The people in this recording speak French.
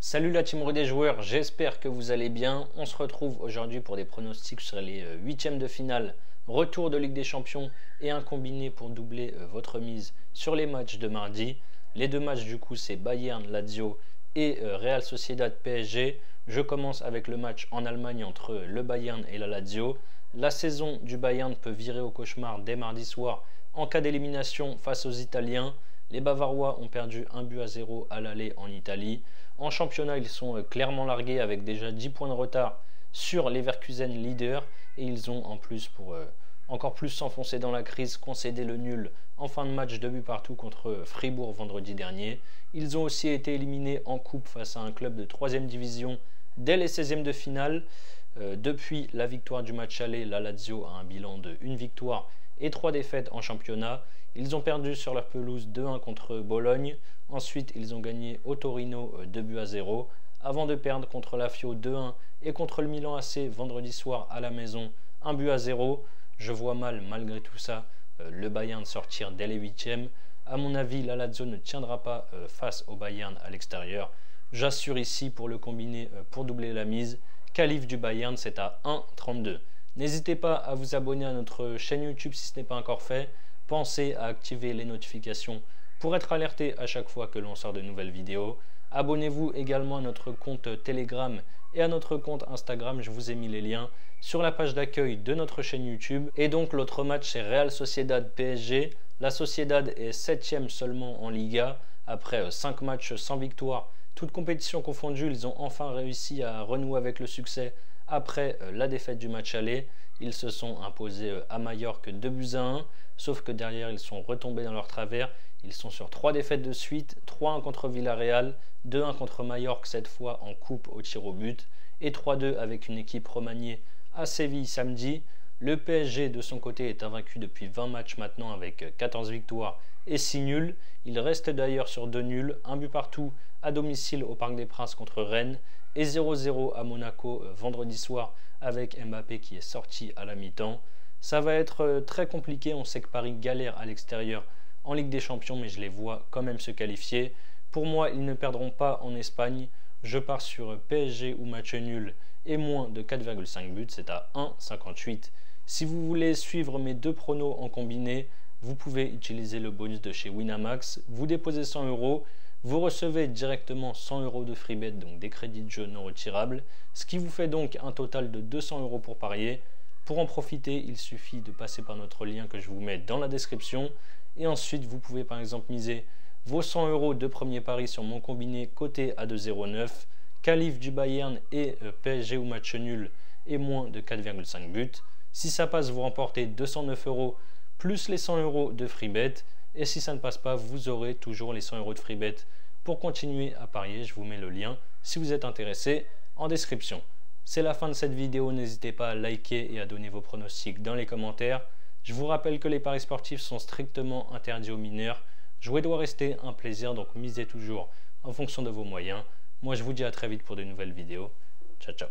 Salut la team des joueurs, j'espère que vous allez bien. On se retrouve aujourd'hui pour des pronostics sur les huitièmes de finale, retour de Ligue des Champions et un combiné pour doubler votre mise sur les matchs de mardi. Les deux matchs du coup c'est Bayern, Lazio et Real Sociedad PSG. Je commence avec le match en Allemagne entre le Bayern et la Lazio. La saison du Bayern peut virer au cauchemar dès mardi soir en cas d'élimination face aux Italiens. Les Bavarois ont perdu 1-0 à l'aller en Italie. En championnat, ils sont clairement largués avec déjà 10 points de retard sur Leverkusen leader. Et ils ont en plus, pour encore plus s'enfoncer dans la crise, concédé le nul en fin de match 2 buts partout contre Fribourg vendredi dernier. Ils ont aussi été éliminés en coupe face à un club de 3e division dès les 16e de finale. Depuis la victoire du match aller, la Lazio a un bilan de 1 victoire et 3 défaites en championnat. Ils ont perdu sur leur pelouse 2-1 contre Bologne. Ensuite, ils ont gagné au Torino 2-0 avant de perdre contre la Fio 2-1 et contre le Milan AC vendredi soir à la maison 1-0. Je vois mal, malgré tout ça, le Bayern sortir dès les huitièmes. À mon avis, la Lazio ne tiendra pas face au Bayern à l'extérieur. J'assure ici pour le combiné pour doubler la mise. Qualif du Bayern, c'est à 1,32. N'hésitez pas à vous abonner à notre chaîne YouTube si ce n'est pas encore fait. Pensez à activer les notifications pour être alerté à chaque fois que l'on sort de nouvelles vidéos. Abonnez-vous également à notre compte Telegram et à notre compte Instagram, je vous ai mis les liens sur la page d'accueil de notre chaîne YouTube. Et donc l'autre match c'est Real Sociedad PSG. La Sociedad est 7e seulement en Liga après 5 matchs sans victoire. Toutes compétitions confondues, ils ont enfin réussi à renouer avec le succès après la défaite du match aller. Ils se sont imposés à Majorque 2-1, sauf que derrière ils sont retombés dans leur travers. Ils sont sur 3 défaites de suite, 3-1 contre Villarreal, 2-1 contre Majorque cette fois en coupe au tir au but et 3-2 avec une équipe remaniée à Séville samedi. Le PSG de son côté est invaincu depuis 20 matchs maintenant avec 14 victoires et 6 nuls. Il reste d'ailleurs sur 2 nuls, 1 but partout à domicile au Parc des Princes contre Rennes et 0-0 à Monaco vendredi soir avec Mbappé qui est sorti à la mi-temps. Ça va être très compliqué, on sait que Paris galère à l'extérieur en Ligue des Champions, mais je les vois quand même se qualifier. Pour moi, ils ne perdront pas en Espagne. Je pars sur PSG ou match nul et moins de 4,5 buts, c'est à 1,58. Si vous voulez suivre mes deux pronos en combiné, vous pouvez utiliser le bonus de chez Winamax. Vous déposez 100 €, vous recevez directement 100 € de free bet, donc des crédits de jeu non retirables, ce qui vous fait donc un total de 200 € pour parier. Pour en profiter, il suffit de passer par notre lien que je vous mets dans la description. Et ensuite, vous pouvez par exemple miser vos 100 € de premier pari sur mon combiné coté à 2,09, qualif du Bayern et PSG ou match nul et moins de 4,5 buts. Si ça passe, vous remportez 209 € plus les 100 € de free bet. Et si ça ne passe pas, vous aurez toujours les 100 € de free bet pour continuer à parier. Je vous mets le lien si vous êtes intéressé en description. C'est la fin de cette vidéo, n'hésitez pas à liker et à donner vos pronostics dans les commentaires. Je vous rappelle que les paris sportifs sont strictement interdits aux mineurs. Jouer doit rester un plaisir, donc misez toujours en fonction de vos moyens. Moi je vous dis à très vite pour de nouvelles vidéos. Ciao ciao.